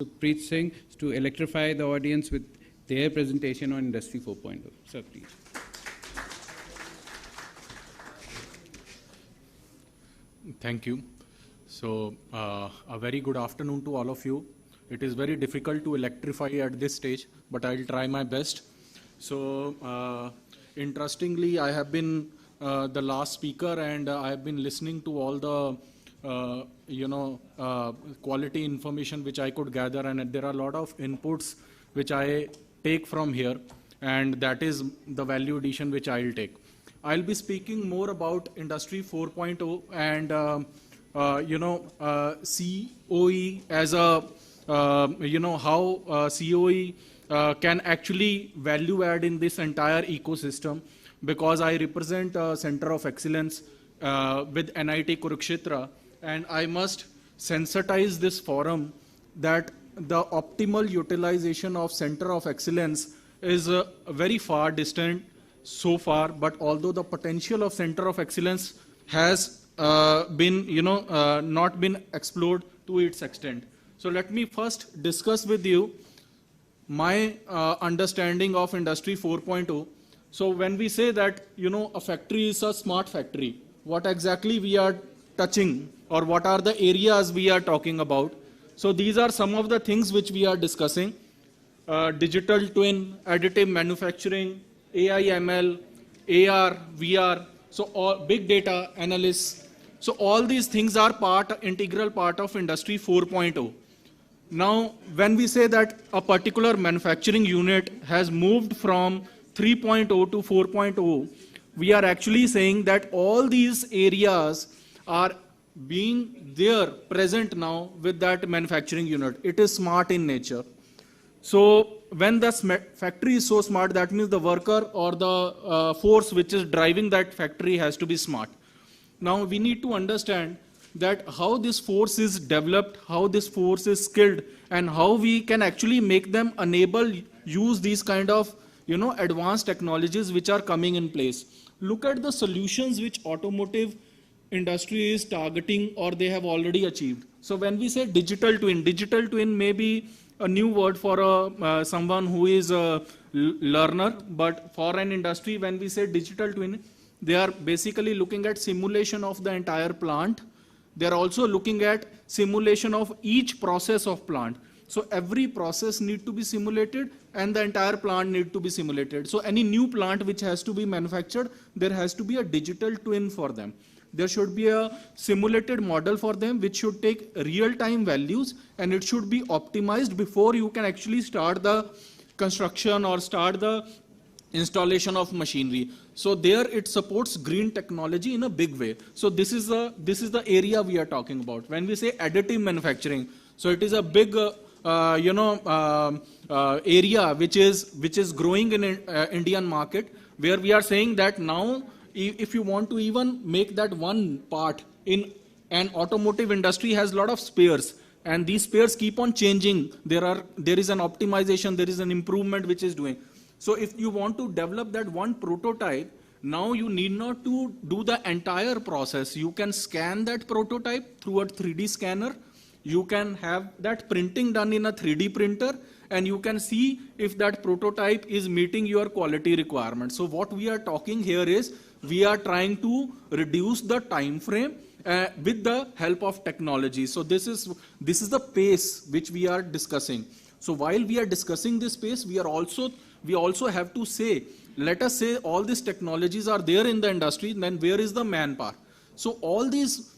Preet Singh to electrify the audience with their presentation on Industry 4.0. Sir, please. Thank you. So, a very good afternoon to all of you. It is very difficult to electrify at this stage, but I'll try my best. So, interestingly, I have been the last speaker, and I have been listening to all the quality information which I could gather, and there are a lot of inputs which I take from here, and that is the value addition which I'll take. I'll be speaking more about Industry 4.0 and CoE as a how CoE can actually value add in this entire ecosystem, because I represent a center of excellence with NIT Kurukshetra, and I must sensitize this forum that the optimal utilization of center of excellence is very far distant so far, but although the potential of center of excellence has been not been explored to its extent. So let me first discuss with you my understanding of Industry 4.0. So when we say that a factory is a smart factory, what exactly we are touching, or what are the areas we are talking about? So these are some of the things which we are discussing: digital twin, additive manufacturing, AI, ML, AR, VR, so all big data analysts. So all these things are integral part of Industry 4.0. Now, when we say that a particular manufacturing unit has moved from 3.0 to 4.0, we are actually saying that all these areas are being there present now with that manufacturing unit. It is smart in nature. So when the factory is so smart, that means the worker or the force which is driving that factory has to be smart. Now we need to understand that how this force is developed, how this force is skilled, and how we can actually make them enable use these kind of advanced technologies which are coming in place. Look at the solutions which automotive industry is targeting or they have already achieved. So when we say digital twin may be a new word for someone who is a learner, but for an industry, when we say digital twin, they are basically looking at simulation of the entire plant. They are also looking at simulation of each process of plant. So every process need to be simulated and the entire plant need to be simulated. So any new plant which has to be manufactured, there has to be a digital twin for them. There should be a simulated model for them which should take real-time values, and it should be optimized before you can actually start the construction or start the installation of machinery. So there it supports green technology in a big way. So this is the area we are talking about. When we say additive manufacturing, so it is a big area which is growing in Indian market, where we are saying that now if you want to even make that one part in an automotive industry has a lot of spares, and these spares keep on changing. There is an optimization, there is an improvement which is doing. So if you want to develop that one prototype, now you need not to do the entire process. You can scan that prototype through a 3D scanner. You can have that printing done in a 3D printer, and you can see if that prototype is meeting your quality requirements. So what we are talking here is we are trying to reduce the time frame with the help of technology. So this is the pace which we are discussing. So while we are discussing this pace, we also have to say, let us say all these technologies are there in the industry, then where is the manpower? So all these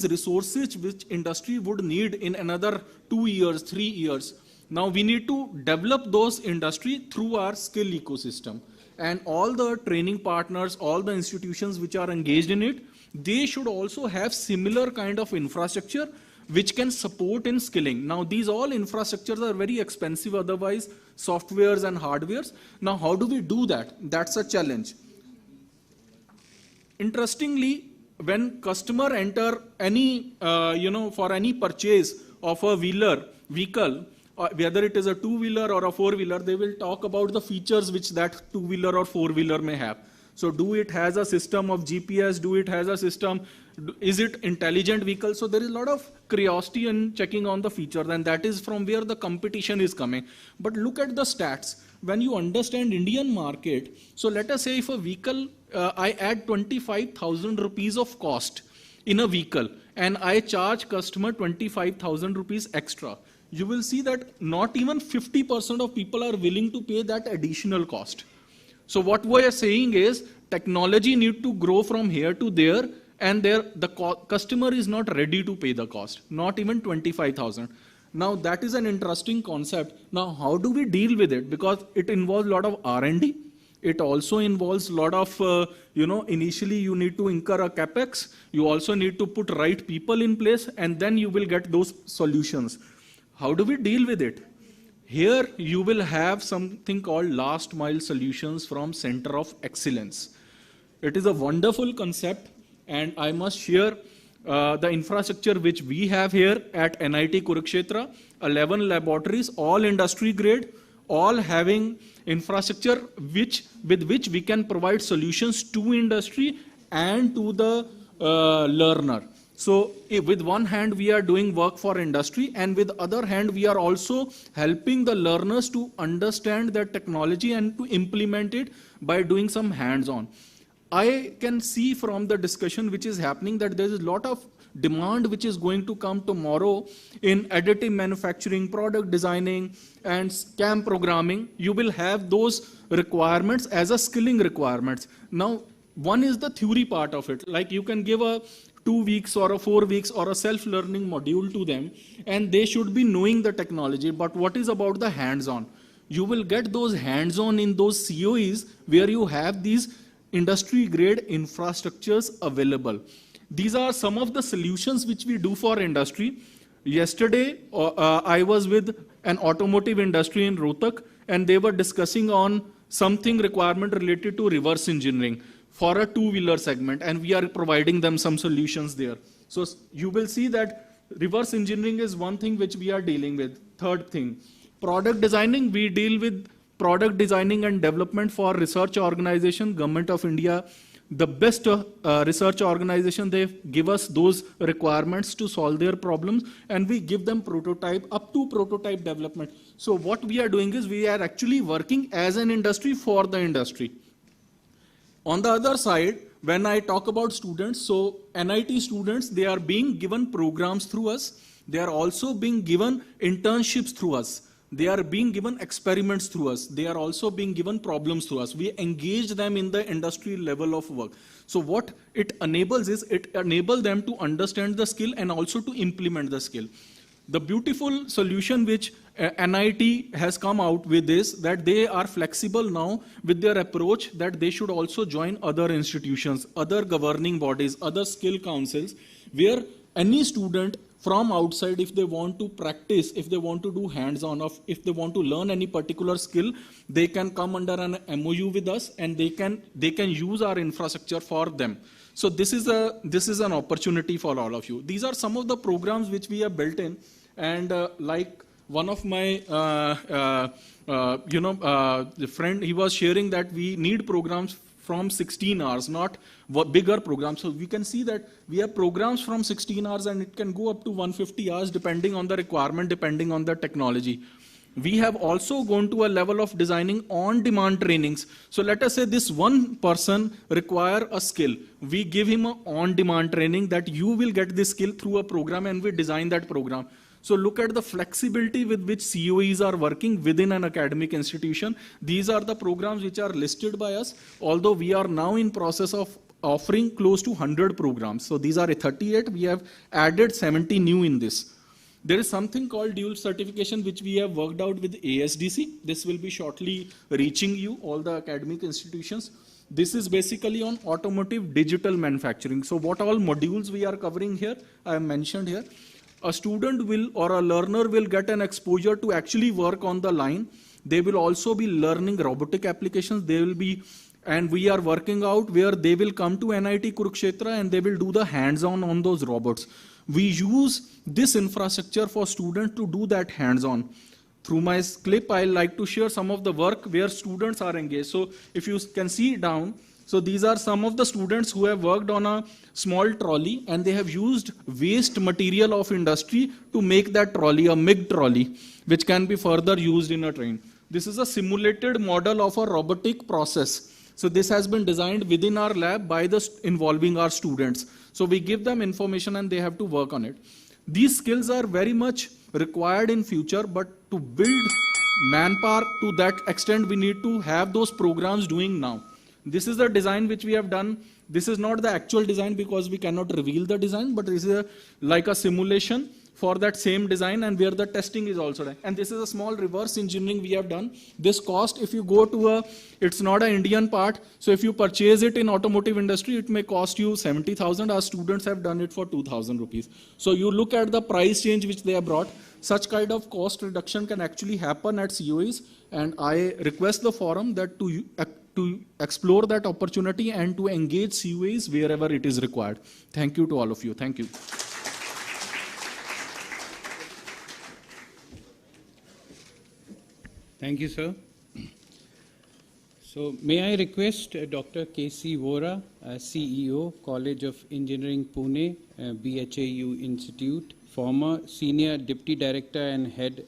resources which industry would need in another 2 years, 3 years, now we need to develop those industry through our skill ecosystem. And all the training partners, all the institutions which are engaged in it, they should also have similar kind of infrastructure which can support in skilling. Now these all infrastructures are very expensive otherwise, softwares and hardwares. Now how do we do that? That's a challenge. Interestingly, when customer enter any, for any purchase of a vehicle, whether it is a two-wheeler or a four-wheeler, they will talk about the features which that two-wheeler or four-wheeler may have. So do it has a system of GPS, do it has a system Is it intelligent vehicle? So there is a lot of curiosity in checking on the features, and that is from where the competition is coming. But look at the stats. When you understand Indian market, so let us say if a vehicle, I add 25,000 rupees of cost in a vehicle, and I charge customer 25,000 rupees extra, you will see that not even 50% of people are willing to pay that additional cost. So what we are saying is technology need to grow from here to there, and the customer is not ready to pay the cost, not even 25,000. Now that is an interesting concept. Now how do we deal with it? Because it involves a lot of R&D. It also involves a lot of, initially you need to incur a capex. You also need to put right people in place, and then you will get those solutions. How do we deal with it? Here you will have something called last mile solutions from Center of Excellence. It is a wonderful concept, and I must share the infrastructure which we have here at NIT Kurukshetra, 11 laboratories, all industry grade, all having infrastructure with which we can provide solutions to industry and to the learner. So with one hand we are doing work for industry, and with other hand we are also helping the learners to understand that technology and to implement it by doing some hands-on. I can see from the discussion which is happening that there is a lot of demand which is going to come tomorrow in additive manufacturing, product designing, and CAM programming. You will have those requirements as a skilling requirements. Now, one is the theory part of it. Like you can give a 2 weeks or a 4 weeks or a self-learning module to them, and they should be knowing the technology. But what is about the hands-on? You will get those hands-on in those CoEs where you have these industry-grade infrastructures available. These are some of the solutions which we do for industry. Yesterday, I was with an automotive industry in Rohtak, and they were discussing on something requirement related to reverse engineering for a two-wheeler segment, and we are providing them some solutions there. So you will see that reverse engineering is one thing which we are dealing with. Third thing, product designing, we deal with product designing and development for research organization, Government of India, the best research organization. They give us those requirements to solve their problems, and we give them prototype up to prototype development. So what we are doing is we are actually working as an industry for the industry. On the other side, when I talk about students, so NIT students, they are being given programs through us. They are also being given internships through us. They are being given experiments through us. They are also being given problems through us. We engage them in the industry level of work. So what it enables is it enables them to understand the skill and also to implement the skill. The beautiful solution which NIT has come out with is that they are flexible now with their approach that they should also join other institutions, other governing bodies, other skill councils, where any student from outside, if they want to practice, if they want to do hands-on, if they want to learn any particular skill, they can come under an MOU with us, and they can use our infrastructure for them. So this is an opportunity for all of you. These are some of the programs which we have built in, and like one of my the friend, he was sharing that we need programs from 16 hours, not bigger programs. So we can see that we have programs from 16 hours, and it can go up to 150 hours depending on the requirement, depending on the technology. We have also gone to a level of designing on-demand trainings. So let us say this one person require a skill. We give him an on-demand training that you will get this skill through a program, and we design that program. So look at the flexibility with which CoEs are working within an academic institution. These are the programs which are listed by us, although we are now in process of offering close to 100 programs. So these are 38. We have added 70 new in this. There is something called dual certification which we have worked out with ASDC. This will be shortly reaching you, all the academic institutions. This is basically on automotive digital manufacturing. So what all modules we are covering here, I have mentioned here. A student will, or a learner will get an exposure to actually work on the line. They will also be learning robotic applications. They will be, and we are working out where they will come to NIT Kurukshetra and they will do the hands-on on those robots. We use this infrastructure for students to do that hands-on. Through my clip, I like to share some of the work where students are engaged. So if you can see down, So these are some of the students who have worked on a small trolley, and they have used waste material of industry to make that trolley, a MIG trolley, which can be further used in a train. This is a simulated model of a robotic process. So this has been designed within our lab by involving our students. So we give them information and they have to work on it. These skills are very much required in future, but to build manpower to that extent, we need to have those programs doing now. This is the design which we have done. This is not the actual design because we cannot reveal the design, but this is like a simulation for that same design, and where the testing is also done. And this is a small reverse engineering we have done. This cost, if you go to it's not an Indian part, so if you purchase it in automotive industry, it may cost you 70,000. Our students have done it for 2,000 rupees. So you look at the price change which they have brought. Such kind of cost reduction can actually happen at CoEs, and I request the forum that to explore that opportunity and to engage CoEs wherever it is required. Thank you to all of you. Thank you. Thank you, sir. So may I request Dr. K.C. Vora, CEO, College of Engineering, Pune, BHAU Institute, former Senior Deputy Director and Head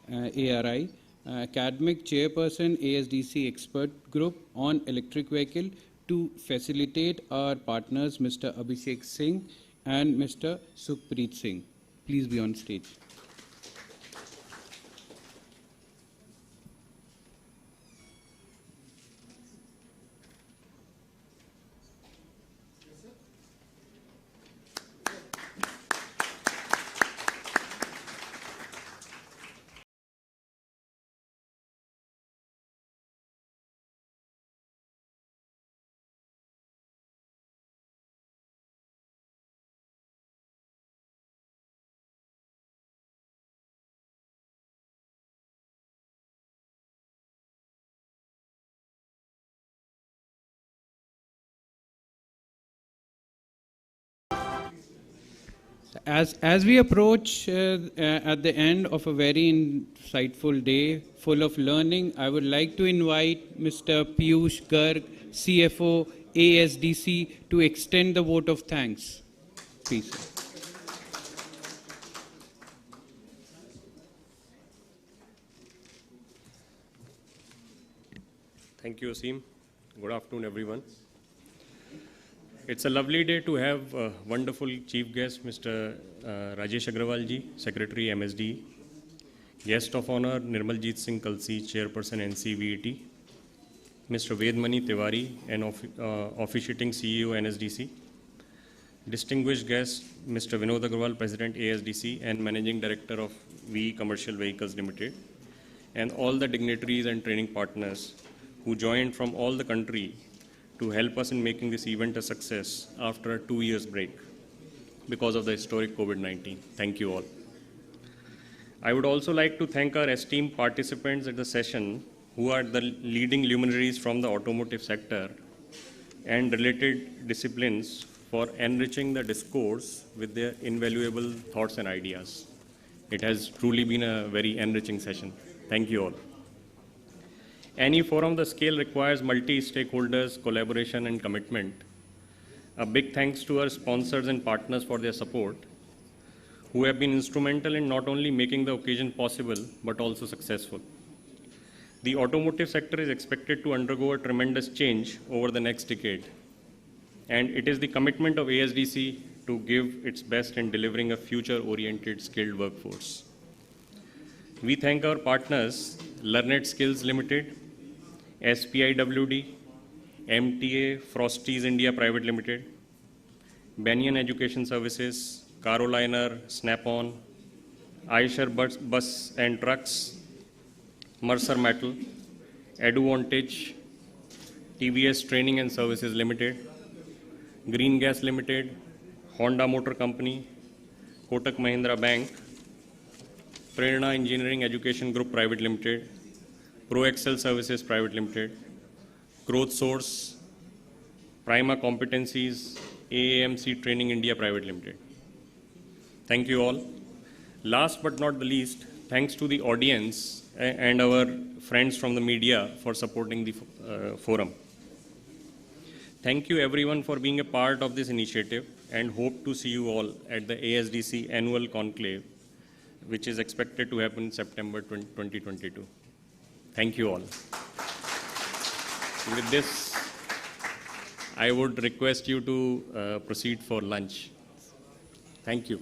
ARI, Academic Chairperson ASDC Expert Group on Electric Vehicle, to facilitate our partners Mr. Abhishek Singh and Mr. Sukhpreet Singh. Please be on stage. As we approach at the end of a very insightful day, full of learning, I would like to invite Mr. Piyush Garg, CFO, ASDC, to extend the vote of thanks. Please. Thank you, Asim. Good afternoon, everyone. It's a lovely day to have a wonderful chief guest, Mr. Rajesh Agrawal ji, Secretary MSD, guest of honor Nirmaljeet Singh Kalsi, Chairperson NCVET, Mr. Vedmani Tiwari, and officiating CEO NSDC, distinguished guest Mr. Vinod Agrawal, President ASDC and Managing Director of VE Commercial Vehicles Limited, and all the dignitaries and training partners who joined from all the country to help us in making this event a success after a 2 years break because of the historic COVID-19. Thank you all. I would also like to thank our esteemed participants at the session who are the leading luminaries from the automotive sector and related disciplines for enriching the discourse with their invaluable thoughts and ideas. It has truly been a very enriching session. Thank you all. Any forum the scale requires multi-stakeholders, collaboration and commitment. A big thanks to our sponsors and partners for their support, who have been instrumental in not only making the occasion possible, but also successful. The automotive sector is expected to undergo a tremendous change over the next decade, and it is the commitment of ASDC to give its best in delivering a future-oriented skilled workforce. We thank our partners, Learned Skills Limited, SPIWD, MTA, Frosties India Private Limited, Banyan Education Services, Caroliner, Snap-on, Aisher Bus and Trucks, Mercer Metal, EduVantage, TVS Training and Services Limited, Green Gas Limited, Honda Motor Company, Kotak Mahindra Bank, Prerna Engineering Education Group Private Limited, ProExcel Services Private Limited, Growth Source, Prima Competencies, AAMC Training India Private Limited. Thank you all. Last but not the least, thanks to the audience and our friends from the media for supporting the forum. Thank you everyone for being a part of this initiative and hope to see you all at the ASDC annual conclave, which is expected to happen in September 2022. Thank you all. With this, I would request you to proceed for lunch. Thank you.